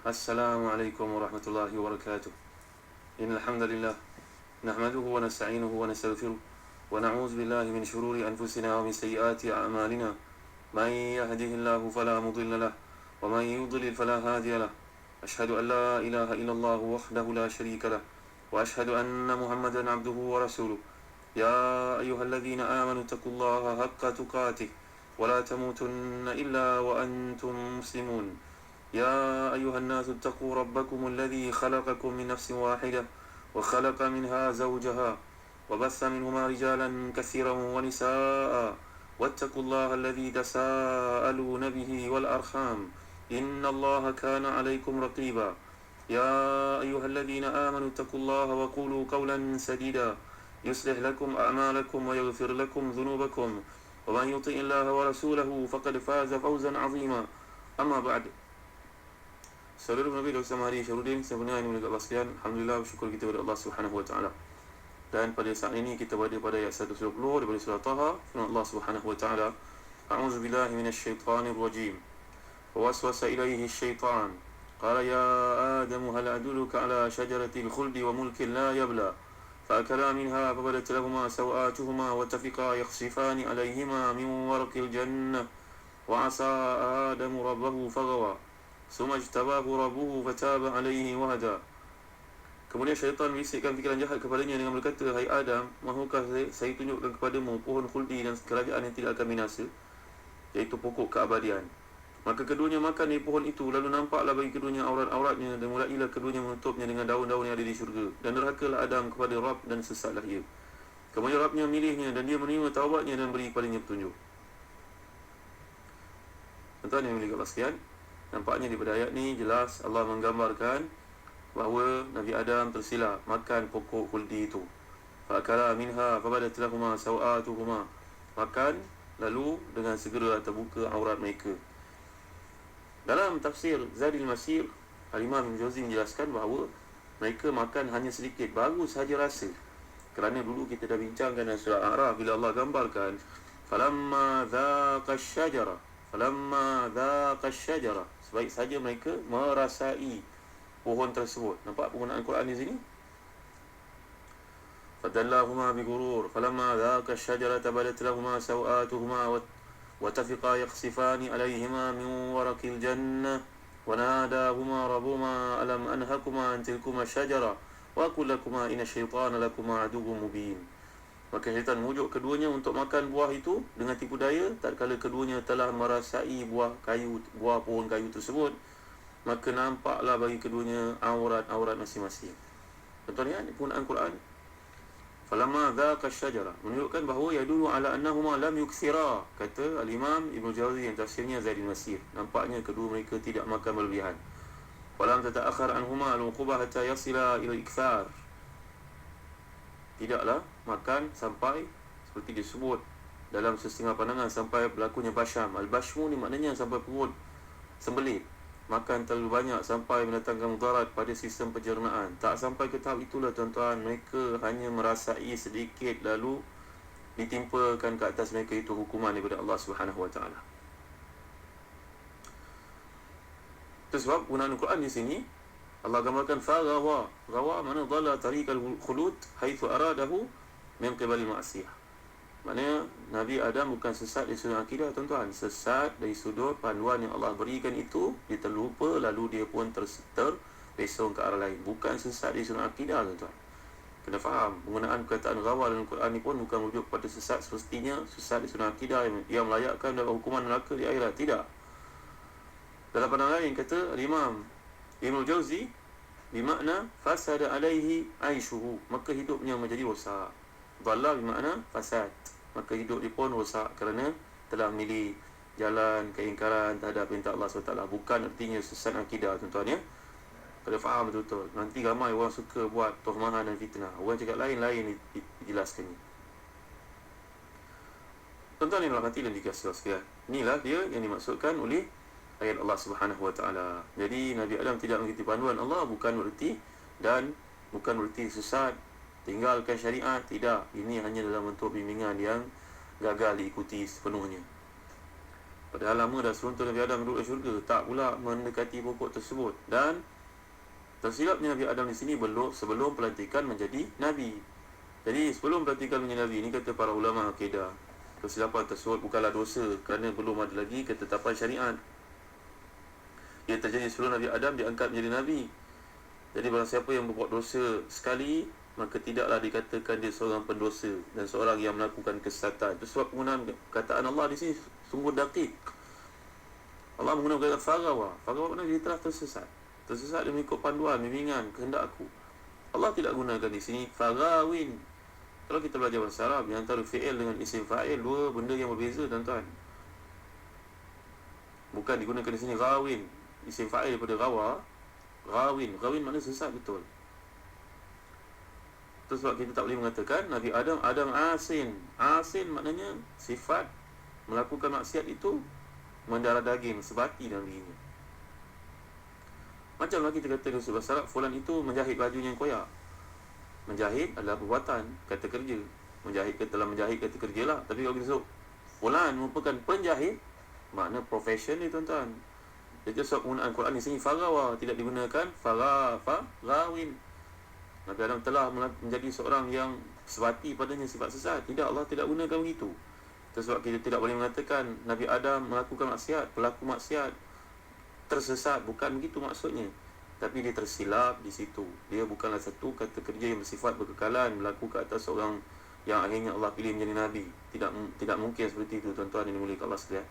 Assalamualaikum warahmatullahi wabarakatuh. Innal hamdalillah nahmaduhu wa nasta'inuhu wa nastaghfiruh wa na'udzu billahi min shururi anfusina wa min sayyiati a'malina. May yahdihillahu fala mudilla lahu wa may yudlil fala hadiya lahu. Ashhadu an la ilaha illallah wahdahu la sharika lahu wa ashhadu anna Muhammadan 'abduhu wa rasuluh. Ya ayyuhalladzina amanu taqullaha haqqa tuqatih wa la tamutunna illa wa antum muslimun. يا أيها الناس اتقوا ربكم الذي خلقكم من نفس واحدة وخلق منها زوجها وبث منهما رجالا كثيرا ونساء واتقوا الله الذي تساءلون به والأرحام إن الله كان عليكم رقيبا. يا أيها الذين آمنوا اتقوا الله وقولوا قولا سديدا يصلح لكم أعمالكم ويغفر لكم ذنوبكم ومن يطع الله ورسوله فقد فاز فوزا عظيما. أما بعد. Saudara Nabi Dr. Mahdi Syarudin, saya benar ini menegak sekalian. Alhamdulillah, bersyukur kita kepada Allah Subhanahu wa taala. Dan pada saat ini kita berada pada ayat 120 daripada surah Taha, firman Allah Subhanahu wa taala, A'udzu billahi minasyaitonir rajim. Wa waswasa ilayhi asy-syaitan, qala ya Adam hal adulluka ala syajaratil khuldi wa mulkin la yabla. فأكلا منها فبدت لهما سوآتهما واتفقا يخصفان عليهما من ورق الجنة وعصى آدم ربه فغوى ثم اجتباه ربه فتاب عليه وهدى. Kemudian syaitan bisikkan fikiran jahat kepadanya dengan berkata, hai Adam, mahukah saya tunjukkan kepadamu pohon khuldi dan kerajaan yang tidak akan binasa, iaitu pokok keabadian. Maka keduanya makan dari pohon itu, lalu nampaklah bagi keduanya aurat-auratnya, dan mulailah keduanya menutupnya dengan daun-daun yang ada di syurga. Dan derhakalah Adam kepada Rabb dan sesatlah ia. Kemudian Rabbnya milihnya dan dia menerima taubatnya dan beri kepadanya petunjuk. Tuan-tuan yang milik Allah sekalian, nampaknya daripada ayat ni jelas Allah menggambarkan bahawa Nabi Adam tersilap makan pokok khuldi itu. Fakala minha fabadat lahuma sawatuhuma. Makan lalu dengan segera terbuka aurat mereka. Dalam tafsir Zadil Masir, Al-Imam Ibn Jauzi menjelaskan bahawa mereka makan hanya sedikit, baru sahaja rasa. Kerana dulu kita dah bincangkan dalam surah A'raf bila Allah gambarkan falamma dhaqash syajara, falamma dhaqash syajara, sebaik saja mereka merasai pohon tersebut. Nampak penggunaan Quran di sini? Fadallahuma bighurur falamma dhaqash syajarata badat lahuma sawatuhuma wa tafiqa yakhsifani alayhima min waraqil jannah wa nadahuma rabbuhuma alam anhakuma an tilkuma syajara wa aqul lakuma inna syaitana lakuma aduwwun mubin. Maka syaitan mengujuk keduanya untuk makan buah itu dengan tipu daya, tatkala keduanya telah merasai buah pohon kayu tersebut, maka nampaklah bagi keduanya aurat-aurat masing-masing. Contohnya ini penggunaan Quran. Falamma dhaqa syajara menunjukkan bahawa yadullu ala annahuma lam yukthira, kata al-Imam Ibn Jauzi yang tafsirnya Zadil Masir. Nampaknya kedua mereka tidak makan berlebihan. Walam tata'akhkhar anhuma al-uqubah hatta yasila ila al-ikthar. Tidaklah makan sampai seperti disebut dalam setengah pandangan sampai berlakunya basham. Al-bashmu ni maknanya sampai perut sembelit. Makan terlalu banyak sampai mendatangkan mudarat pada sistem pencernaan. Tak sampai ke tahap itulah tuan-tuan, mereka hanya merasai sedikit lalu ditimpakan ke atas mereka itu hukuman daripada Allah Subhanahu Wa Taala. Itu sebab penggunaan Al-Quran di sini Allah gambarkan faghawa. Ghawa mana dhalla tariqal khulud haitsu aradahu min qibal ma'siyah. Maknanya Nabi Adam bukan sesat dari sudut akidah tuan-tuan, sesat dari sudut panduan yang Allah berikan itu, dia terlupa lalu dia pun terpesong ke arah lain. Bukan sesat dari sudut akidah tuan-tuan. Kena faham, penggunaan perkataan ghawa dalam Quran ni pun bukan merujuk kepada sesat semestinya sesat dari sudut akidah yang melayakkan dalam hukuman neraka di akhirat. Tidak. Dalam pandangan lain kata Imam Ibn Jauzi, bermakna fasada alaihi aishuhu, maka hidupnya menjadi rosak. Dhalla bermakna fasad, maka hidup dia pun rosak kerana telah memilih jalan keingkaran terhadap perintah Allah SWT. Bukan artinya sesat akidah tuan-tuan ya. Kena faham betul-betul. Nanti ramai orang suka buat tuhmahan dan fitnah. Orang cakap lain-lain dijelaskan ni. Tuan-tuan yang berhati dan dikasihi sekalian, inilah dia yang dimaksudkan oleh ayat Allah Subhanahu Wa Taala. Jadi Nabi Adam tidak mengikuti panduan Allah bukan bererti sesat, tinggalkan syariat, tidak. Ini hanya dalam bentuk bimbingan yang gagal diikuti sepenuhnya. Padahal lama dah seruntul Nabi Adam duduk di syurga, tak pula mendekati pokok tersebut. Dan tersilapnya Nabi Adam di sini sebelum pelantikan menjadi Nabi. Jadi sebelum pelantikan menjadi Nabi, ini kata para ulama akidah, kesilapan tersebut bukanlah dosa kerana belum ada lagi ketetapan syariat. Ia terjadi sebelum Nabi Adam diangkat menjadi Nabi. Jadi barang siapa yang berbuat dosa sekali, maka tidaklah dikatakan dia seorang pendosa dan seorang yang melakukan kesesatan. Itu sebab penggunaan kataan Allah di sini sungguh dakik. Allah menggunakan kata fagawa. Fagawa maknanya dia telah tersesat. Tersesat dia mengikut panduan, bimbingan, kehendak aku. Allah tidak gunakan di sini fagawin. Kalau kita belajar bahasa Arab, yang antara fi'il dengan isim fa'il, dua benda yang berbeza, tuan-tuan. Bukan digunakan di sini ghawin. Isim fa'il daripada gawa. Ghawin maknanya sesat betul. Itu sebab kita tak boleh mengatakan Nabi Adam asin. Asin maknanya sifat melakukan maksiat itu mendarah daging, sebati dalam dirinya. Macamlah kita kata dalam bahasa Arab, fulan itu menjahit bajunya yang koyak. Menjahit adalah perbuatan, kata kerja. Telah menjahit kata kerja lah. Tapi kalau kita sebut fulan merupakan penjahit, makna profession ni, tuan-tuan. Jadi sebab penggunaan Quran di sini fagawa, tidak digunakan faghawin. Nabi Adam telah menjadi seorang yang sebati padanya sifat sesat. Tidak, Allah tidak gunakan begitu. Itu sebab kita tidak boleh mengatakan Nabi Adam melakukan maksiat, pelaku maksiat, tersesat. Bukan begitu maksudnya. Tapi dia tersilap di situ. Dia bukanlah satu kata kerja yang bersifat berkekalan, berlaku ke atas seorang yang akhirnya Allah pilih menjadi Nabi. Tidak mungkin seperti itu, tuan-tuan yang dimuliakan Allah sekalian.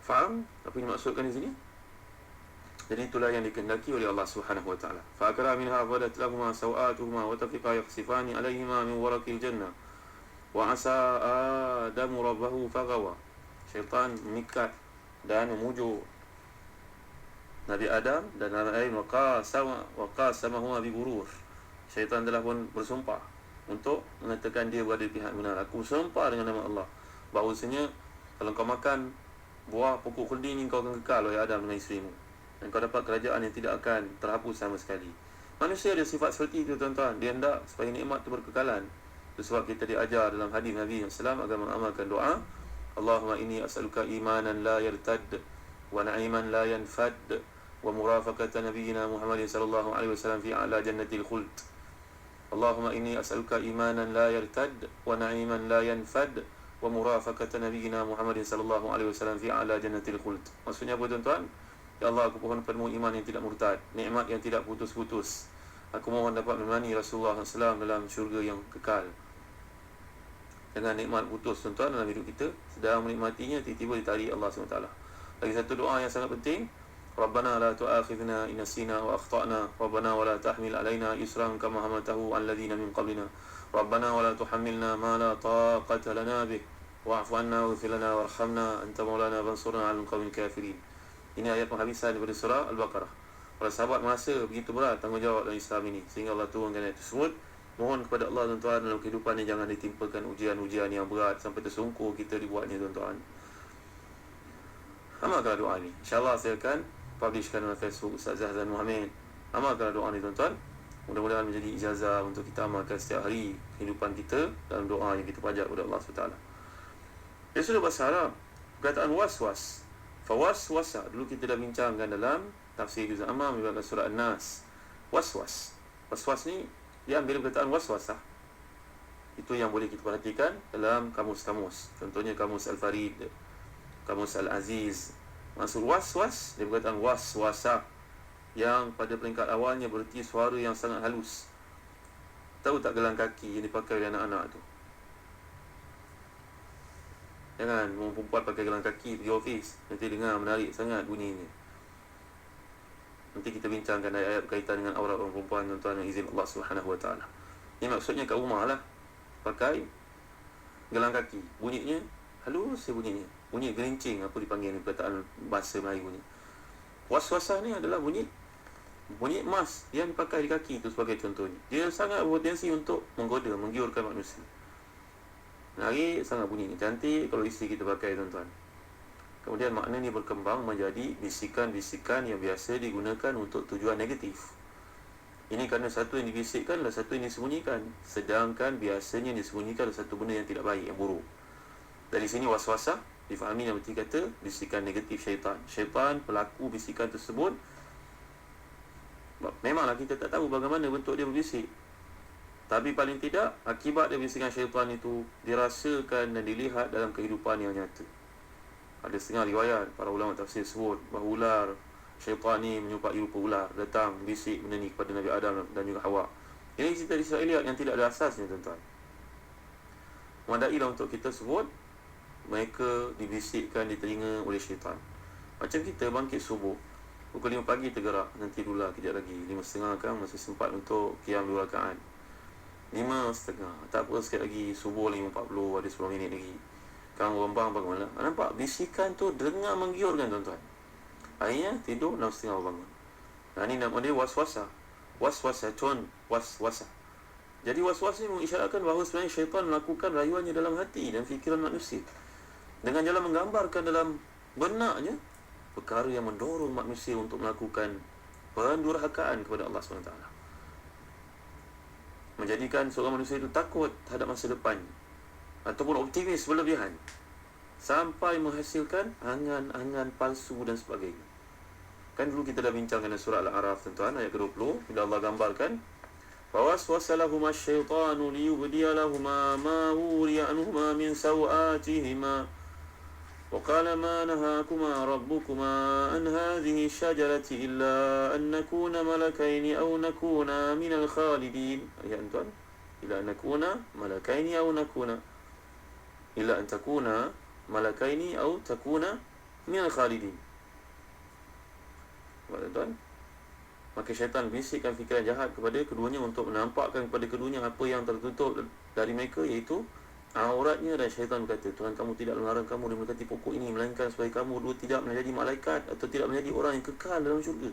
Faham apa yang dimaksudkan di sini? Jadi itulah yang dikehendaki oleh Allah Subhanahu wa taala. Fa akra minha fadat lahumā sawātuhumā wa tafiqā yakhsifāni 'alayhimā min waraqil jannah. Wa 'asā Ādamu rabbahu faghawā. Syaitan mengikat dan memujuk Nabi Adam dan Nabi Ibrahim waqasamahuma bi ghurur. Syaitan telah pun bersumpah untuk mengatakan dia berada di pihak benar. Aku sumpah dengan nama Allah bahawasanya kalau kau makan buah pokok khuldi ini, kau akan kekal, wahai Adam, dengan isterimu, dan kau dapat kerajaan yang tidak akan terhapus sama sekali. Manusia ada sifat seperti itu, tuan-tuan. Dia hendak supaya nikmat itu berkekalan. Itu sebab kita diajar dalam hadis Nabi SAW agar mengamalkan doa, Allahumma inni as'aluka imanan la yartad wa na'iman la yanfad wa murafaqata nabiyyina Muhammadin sallallahu alaihi wasallam fi a'la jannatil khuld. Allahumma inni as'aluka imanan la yartad wa na'iman la yanfad wa murafaqata nabiyyina Muhammadin sallallahu alaihi wasallam fi a'la jannatil khuld. Maksudnya apa, tuan-tuan? Ya Allah, aku mohon padamu iman yang tidak murtad, nikmat yang tidak putus-putus. Aku mohon dapat menemani Rasulullah SAW dalam syurga yang kekal. Jangan nikmat putus, tuan-tuan, dalam hidup kita. Sedang menikmatinya, tiba-tiba ditarik Allah SWT. Lagi satu doa yang sangat penting, Rabbana la tu'akhidna in nasina wa akhtana, Rabbana wa la tahmil alaina isran kama hamaltahu 'alal ladzina min qablina, Rabbana wa la tuhammilna ma la taqata lana bih, wa'fu 'anna waghfir lana warhamna anta maulana fansurna 'alal qawmil kafirin. Ini ayat penghabisan daripada surah Al-Baqarah. Para sahabat merasa begitu berat tanggungjawab dalam Islam ini, sehingga Allah turunkan ayat tersebut. Mohon kepada Allah, tuan-tuan, dalam kehidupan ini jangan ditimpakan ujian-ujian yang berat sampai tersungkur kita dibuatnya, tuan-tuan. Amalkanlah doa ini. InsyaAllah saya akan publishkan dalam Facebook Ustaz Zahzan Muhammad. Amalkanlah doa ini, tuan-tuan. Mudah-mudahan menjadi ijazah untuk kita amalkan setiap hari kehidupan kita dalam doa yang kita panjat kepada Allah SWT. Dia sudah bahasa Arab. Perkataan was-was, fawaswasa, dulu kita dah bincangkan dalam tafsir juz amma melibatkan surah An-Nas. Was-was ni dia ambil perkataan waswasah. Itu yang boleh kita perhatikan dalam kamus-kamus. Contohnya kamus Al-Farid, kamus Al-Aziz. Maksud was-was, dia perkataan waswasah, yang pada peringkat awalnya berarti suara yang sangat halus. Tahu tak gelang kaki yang dipakai oleh anak-anak tu? Jangan orang perempuan pakai gelang kaki pergi office, nanti dengar menarik sangat bunyinya. Nanti kita bincangkan ayat-ayat berkaitan dengan aurat orang perempuan, tuan-tuan, dengan izin Allah SWT. Ini maksudnya kat rumah lah, pakai gelang kaki, bunyinya halus, bunyinya bunyi gerincing, apa dipanggil ni, perkataan bahasa Melayu ni. Waswasah ni adalah bunyi emas yang dipakai di kaki itu sebagai contohnya. Dia sangat berpotensi untuk menggoda, menggiurkan manusia. Menarik sangat bunyinya, cantik kalau isteri kita pakai, tuan-tuan. Kemudian makna ni berkembang menjadi bisikan-bisikan yang biasa digunakan untuk tujuan negatif. Ini kerana satu yang dibisikkan adalah satu yang disembunyikan, sedangkan biasanya yang disembunyikan adalah satu benda yang tidak baik, yang buruk. Dari sini waswasah difahami yang berarti kata bisikan negatif syaitan. Syaitan pelaku bisikan tersebut. Memanglah kita tak tahu bagaimana bentuk dia berbisik, tapi paling tidak akibat dari bisikan syaitan itu dirasakan dan dilihat dalam kehidupan yang nyata. Ada setengah riwayat para ulama tafsir sebut bahawa ular, syaitan ni menyerupai rupa ular, datang bisik benda ni kepada Nabi Adam dan juga Hawa. Ini cerita Israeliat yang tidak ada asasnya, tuan-tuan. Memadailah untuk kita sebut mereka dibisikkan di telinga oleh syaitan. Macam kita bangkit subuh pukul 5 pagi tergerak, nanti dulu lah kejap lagi 5.30 kan, masih sempat untuk qiyam 2 rakaat. 5.30, tak apa, sikit lagi subuh 5.40, ada 10 minit lagi. Kang bambang bagaimana? Nampak bisikan tu dengar menggiurkan, tuan-tuan. Akhirnya tidur 6.30 bangun. Nah, ni nama dia waswasa. Waswasa. Jadi waswas ni mengisyaratkan bahawa sebenarnya syaitan melakukan rayuannya dalam hati dan fikiran manusia dengan jalan menggambarkan dalam benaknya perkara yang mendorong manusia untuk melakukan pendurhakaan kepada Allah SWT, menjadikan seorang manusia itu takut terhadap masa depan ataupun optimis berlebihan sampai menghasilkan angan-angan palsu dan sebagainya. Kan dulu kita dah bincangkan dalam surah Al-A'raf, tuan-tuan, ayat ke-20, bila Allah gambarkan فَوَسْوَسَ لَهُمَا الشَّيْطَانُ لِيُبْدِيَ لَهُمَا مَا وُورِيَ عَنْهُمَا مِنْ سَوْآتِهِمَا وَقَالَ مَا نَهَاكُمَا رَبُّكُمَا عَنْ هَذِهِ الشَّجَرَةِ إِلَّا أَنْ نَكُونَ مَلَكَيْنِ أَوْ نَكُونَ مِنَ الْخَالِدِينَ. Ya tuan, إِلَّا أَنْ نَكُونَ مَلَكَيْنِ أَوْ نَكُونَ إِلَّا أَنْ تَكُونَ مَلَكَيْنِ أَوْ تَكُونَ مِنَ الْخَالِدِينَ. Tuan, maka syaitan bisikkan fikiran jahat kepada keduanya untuk menampakkan kepada keduanya apa yang tertutup dari mereka, iaitu auratnya. Dan syaitan berkata, Tuhan kamu tidak melarang kamu dari mendekati pokok ini, melainkan supaya kamu dua tidak menjadi malaikat atau tidak menjadi orang yang kekal dalam syurga.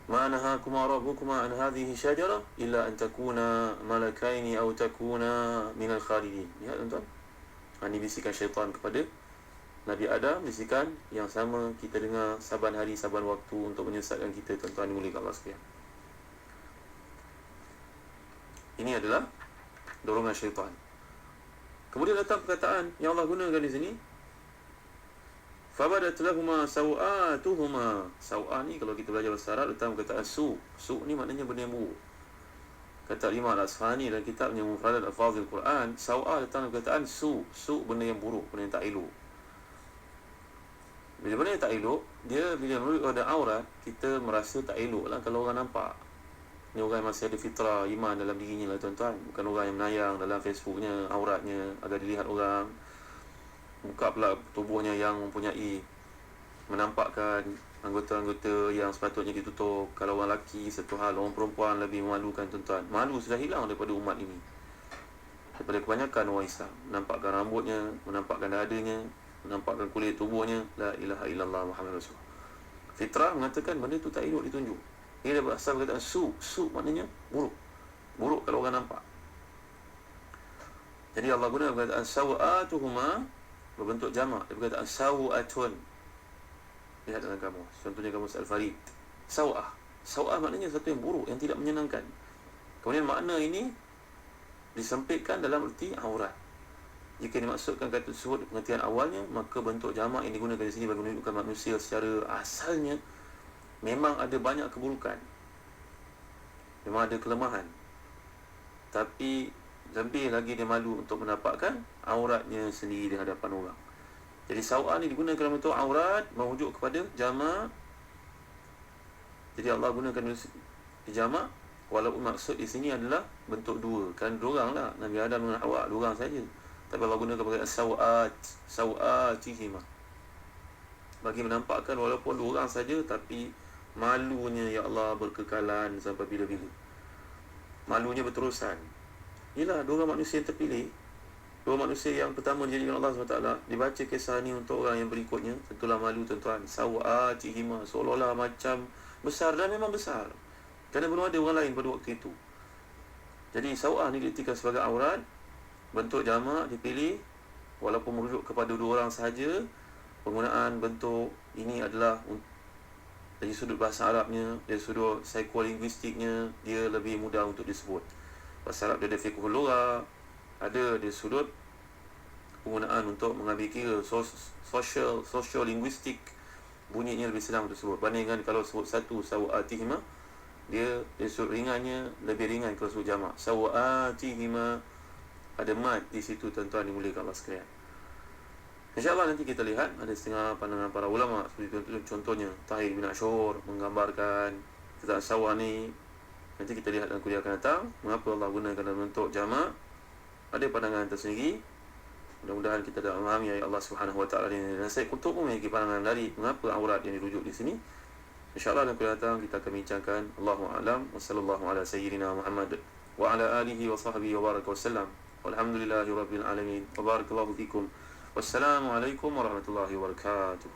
Ma nahakuma rabbukuma an hadhihi syajarah illa an takuna malakaini aw takuna minal khalidin. Ya tuan-tuan, ini bisikan syaitan kepada Nabi Adam, bisikan yang sama kita dengar saban hari, saban waktu untuk menyesatkan kita, tuan-tuan dimuliakan Allah sekalian. Ini adalah dorongan syaitan. Kemudian datang perkataan yang Allah gunakan di sini, fabadat lahuma sawatuhuma. Sawah ni kalau kita belajar bahasa Arab datang perkataan su. Su ni maknanya benda yang buruk. Kata Imam Al-Asfahani dalam kitabnya Mufradat Al-Fadhil Quran, sawah datang perkataan su. Su benda yang buruk, benda yang tak elok. Bila benda yang tak elok, dia bila ada aurat, kita merasa tak elok lah kalau orang nampak. Ni orang yang masih ada fitrah iman dalam dirinya lah, tuan-tuan. Bukan orang yang menayang dalam Facebooknya auratnya agar dilihat orang. Buka pula tubuhnya yang mempunyai, menampakkan anggota-anggota yang sepatutnya ditutup. Kalau orang lelaki satu hal, orang perempuan lebih memalukan, tuan-tuan. Malu sudah hilang daripada umat ini, daripada kebanyakan orang Islam. Menampakkan rambutnya, menampakkan dadanya, menampakkan kulit tubuhnya. La ilaha illallah Muhammad Rasulullah. Fitrah mengatakan benda itu tak elok ditunjuk. Ia dah berasal perkataan su. Su maknanya buruk. Buruk kalau orang nampak. Jadi Allah guna perkataan sawatuhuma berbentuk jamak. Dia perkataan sawatun. Lihat dalam kamus, contohnya kamus Al-Farid. Sawah. Sawah maknanya satu yang buruk, yang tidak menyenangkan. Kemudian makna ini disempitkan dalam erti aurat. Jika dimaksudkan kata tersebut pengertian awalnya, maka bentuk jamak yang digunakan di sini bagi menunjukkan manusia secara asalnya memang ada banyak keburukan, memang ada kelemahan, tapi lebih lagi dia malu untuk menampakkan auratnya sendiri di hadapan orang. Jadi sawah ni digunakan dalam bentuk aurat, merujuk kepada jamak. Jadi Allah gunakan di jamak, walaupun maksud di sini adalah bentuk dua. Kan dua orang lah, Nabi Adam dengan Hawa, dua orang saja. Tapi Allah gunakan perkataan sawatihima bagi menampakkan walaupun dua orang saja, tapi malunya ya Allah berkekalan sampai bila-bila. Malunya berterusan. Inilah dua orang manusia yang terpilih. Dua manusia yang pertama dijadikan Allah SWT. Dibaca kisah ni untuk orang yang berikutnya, tentulah malu, tuan-tuan. Sawatihima, seolah-olah macam besar, dan memang besar kerana belum ada orang lain pada waktu itu. Jadi sawah ni diartikan sebagai aurat. Bentuk jamak dipilih walaupun merujuk kepada dua orang sahaja. Penggunaan bentuk ini adalah dari sudut bahasa Arabnya, dari sudut psikolinguistiknya, dia lebih mudah untuk disebut. Bahasa Arab dia ada fiqhul lughah, ada dari sudut penggunaan untuk mengambil kira social linguistik, bunyinya lebih senang untuk sebut bandingkan kalau sebut satu sawatihima, dia sebut ringannya lebih ringan kalau sebut jamak. Sawatihima ada mad di situ, tuan-tuan dimuliakan Allah sekalian. InsyaAllah nanti kita lihat ada setengah pandangan para ulama seperti contohnya Tahir bin Ashur menggambarkan tentang sawah ni. Nanti kita lihat dalam kuliah akan datang mengapa Allah gunakan dalam bentuk jamak. Ada pandangan tersendiri. Mudah-mudahan kita dapat memahami ayat Allah Subhanahu Wa Taala ini. Dan saya kutub pun memiliki pandangan dari mengapa aurat yang dirujuk di sini. InsyaAllah dalam kuliah datang kita akan bincangkan. Allahu a'lam wa sallallahu ala sayyidina Muhammad wa ala alihi wa sahbihi wa baraka wa sallam. Walhamdulillahi rabbil alamin. Wa barakallahu fikum. Wassalamualaikum warahmatullahi wabarakatuh.